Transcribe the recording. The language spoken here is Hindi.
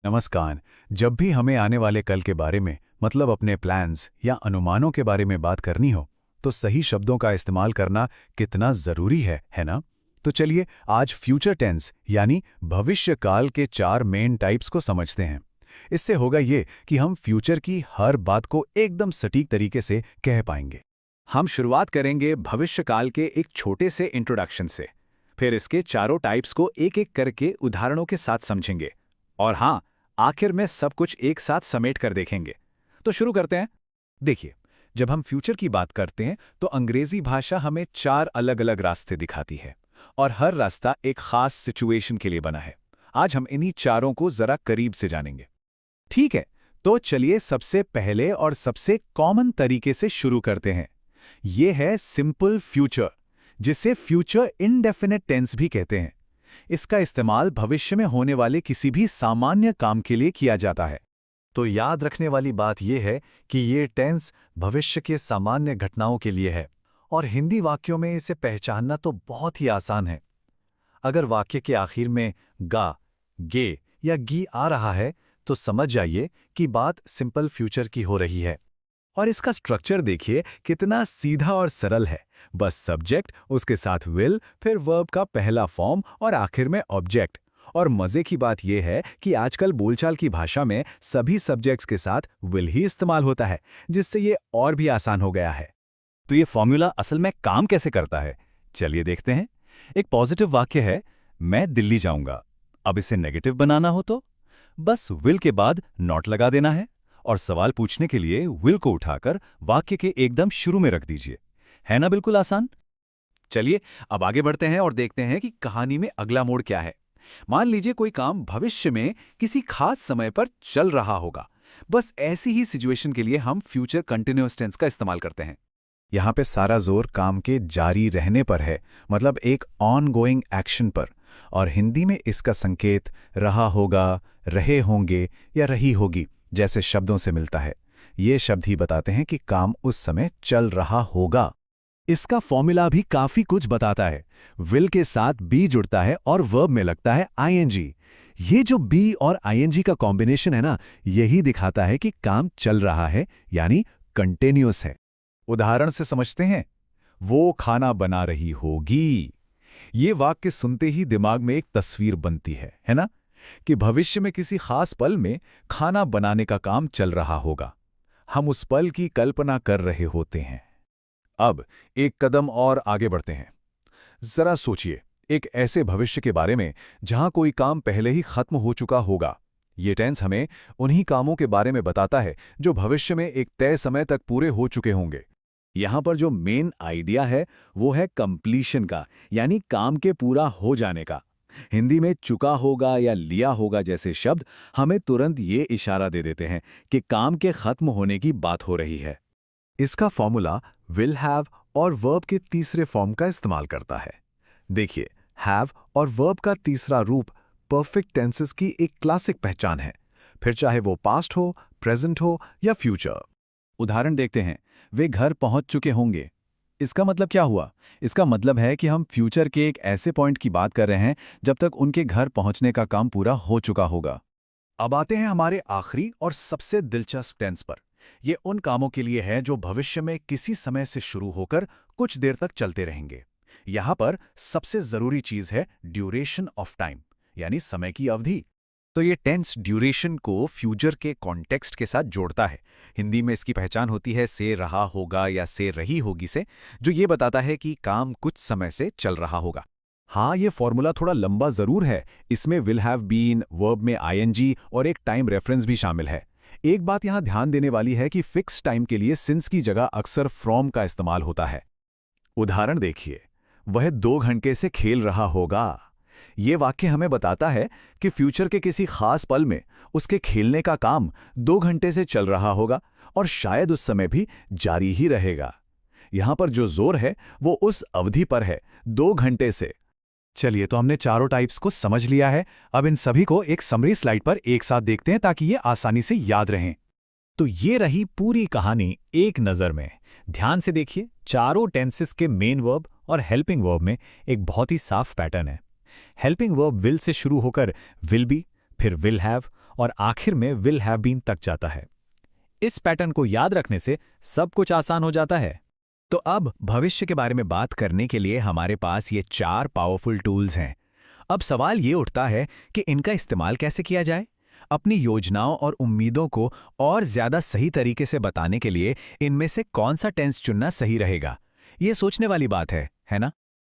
नमस्कार। जब भी हमें आने वाले कल के बारे में मतलब अपने प्लान्स या अनुमानों के बारे में बात करनी हो तो सही शब्दों का इस्तेमाल करना कितना ज़रूरी है ना? तो चलिए आज फ्यूचर टेंस यानी भविष्य काल के 4 मेन टाइप्स को समझते हैं। इससे होगा ये कि हम फ्यूचर की हर बात को एकदम सटीक तरीके से कह पाएंगे। हम शुरुआत करेंगे भविष्यकाल के एक छोटे से इंट्रोडक्शन से। फिर इसके चारों टाइप्स को एक एक करके उदाहरणों के साथ समझेंगे। और हाँ, आखिर में सब कुछ एक साथ समेट कर देखेंगे। तो शुरू करते हैं। देखिए, जब हम फ्यूचर की बात करते हैं तो अंग्रेजी भाषा हमें 4 अलग-अलग रास्ते दिखाती है और हर रास्ता एक खास सिचुएशन के लिए बना है। आज हम इन्हीं चारों को जरा करीब से जानेंगे। ठीक है, तो चलिए सबसे पहले और सबसे कॉमन तरीके से शुरू करते हैं। ये है सिंपल फ्यूचर, जिसे फ्यूचर इंडेफिनिट टेंस भी कहते हैं। इसका इस्तेमाल भविष्य में होने वाले किसी भी सामान्य काम के लिए किया जाता है। तो याद रखने वाली बात यह है कि ये टेंस भविष्य के सामान्य घटनाओं के लिए है और हिंदी वाक्यों में इसे पहचानना तो बहुत ही आसान है। अगर वाक्य के आखिर में गा, गे या गी आ रहा है तो समझ जाइए कि बात सिंपल फ्यूचर की हो रही है। और इसका स्ट्रक्चर देखिए कितना सीधा और सरल है। बस सब्जेक्ट, उसके साथ विल, फिर वर्ब का पहला फॉर्म और आखिर में ऑब्जेक्ट। और मजे की बात यह है कि आजकल बोलचाल की भाषा में सभी सब्जेक्ट्स के साथ विल ही इस्तेमाल होता है, जिससे ये और भी आसान हो गया है। तो ये फॉर्मूला असल में काम कैसे करता है, चलिए देखते हैं। एक पॉजिटिव वाक्य है, मैं दिल्ली जाऊंगा। अब इसे नेगेटिव बनाना हो तो बस विल के बाद नॉट लगा देना है और सवाल पूछने के लिए विल को उठाकर वाक्य के एकदम शुरू में रख दीजिए। है ना बिल्कुल आसान? चलिए अब आगे बढ़ते हैं और देखते हैं कि कहानी में अगला मोड़ क्या है। मान लीजिए कोई काम भविष्य में किसी खास समय पर चल रहा होगा। बस ऐसी ही सिचुएशन के लिए हम फ्यूचर कंटिन्यूअस टेंस का इस्तेमाल करते हैं। यहाँ पे सारा जोर काम के जारी रहने पर है, मतलब एक ऑन गोइंग एक्शन पर। और हिंदी में इसका संकेत रहा होगा, रहे होंगे या रही होगी जैसे शब्दों से मिलता है। ये शब्द ही बताते हैं कि काम उस समय चल रहा होगा। इसका फॉर्मूला भी काफी कुछ बताता है। विल के साथ बी जुड़ता है और वर्ब में लगता है आईएनजी। ये जो बी और आईएनजी का कॉम्बिनेशन है ना, यही दिखाता है कि काम चल रहा है, यानी कंटिन्यूअस है। उदाहरण से समझते हैं। वो खाना बना रही होगी। ये वाक्य सुनते ही दिमाग में एक तस्वीर बनती है ना? कि भविष्य में किसी खास पल में खाना बनाने का काम चल रहा होगा। हम उस पल की कल्पना कर रहे होते हैं। अब एक कदम और आगे बढ़ते हैं। जरा सोचिए, एक ऐसे भविष्य के बारे में जहां कोई काम पहले ही खत्म हो चुका होगा। ये टेंस हमें उन्हीं कामों के बारे में बताता है जो भविष्य में एक तय समय तक पूरे हो चुके होंगे। यहां पर जो मेन आइडिया है वो है कंप्लीशन का, यानी काम के पूरा हो जाने का। हिंदी में चुका होगा या लिया होगा जैसे शब्द हमें तुरंत ये इशारा दे देते हैं कि काम के खत्म होने की बात हो रही है। इसका फॉर्मूला विल हैव और वर्ब के तीसरे फॉर्म का इस्तेमाल करता है। देखिए, हैव और वर्ब का तीसरा रूप परफेक्ट टेंसेस की एक क्लासिक पहचान है, फिर चाहे वो पास्ट हो, प्रेजेंट हो या फ्यूचर। उदाहरण देखते हैं। वे घर पहुंच चुके होंगे। इसका मतलब क्या हुआ? इसका मतलब है कि हम फ्यूचर के एक ऐसे पॉइंट की बात कर रहे हैं जब तक उनके घर पहुंचने का काम पूरा हो चुका होगा। अब आते हैं हमारे आखिरी और सबसे दिलचस्प टेंस पर। ये उन कामों के लिए है जो भविष्य में किसी समय से शुरू होकर कुछ देर तक चलते रहेंगे। यहां पर सबसे जरूरी चीज है ड्यूरेशन ऑफ टाइम, यानी समय की अवधि। तो ये टेंस ड्यूरेशन को फ्यूचर के कॉन्टेक्स्ट के साथ जोड़ता है। हिंदी में इसकी पहचान होती है से रहा होगा या से रही होगी से, जो ये बताता है कि काम कुछ समय से चल रहा होगा। हाँ, ये फॉर्मूला थोड़ा लंबा जरूर है। इसमें विल हैव बीन, वर्ब में आईएनजी और एक टाइम रेफरेंस भी शामिल है। एक बात यहां ध्यान देने वाली है कि फिक्स टाइम के लिए सिंस की जगह अक्सर फ्रॉम का इस्तेमाल होता है। उदाहरण देखिए, वह 2 घंटे से खेल रहा होगा। ये वाक्य हमें बताता है कि फ्यूचर के किसी खास पल में उसके खेलने का काम 2 घंटे से चल रहा होगा और शायद उस समय भी जारी ही रहेगा। यहां पर जो जोर है वो उस अवधि पर है, 2 घंटे से। चलिए, तो हमने चारों टाइप्स को समझ लिया है। अब इन सभी को एक समरी स्लाइड पर एक साथ देखते हैं ताकि ये आसानी से याद रहें। तो ये रही पूरी कहानी एक नज़र में। ध्यान से देखिए, चारों टेंसेस के मेन वर्ब और हेल्पिंग वर्ब में एक बहुत ही साफ पैटर्न है। हेल्पिंग वर्ब विल से शुरू होकर विल बी, फिर विल हैव और आखिर में विल हैव बीन तक जाता है। इस पैटर्न को याद रखने से सब कुछ आसान हो जाता है। तो अब भविष्य के बारे में बात करने के लिए हमारे पास ये 4 पावरफुल टूल्स हैं। अब सवाल ये उठता है कि इनका इस्तेमाल कैसे किया जाए? अपनी योजनाओं और उम्मीदों को और ज्यादा सही तरीके से बताने के लिए इनमें से कौन सा टेंस चुनना सही रहेगा? ये सोचने वाली बात है ना?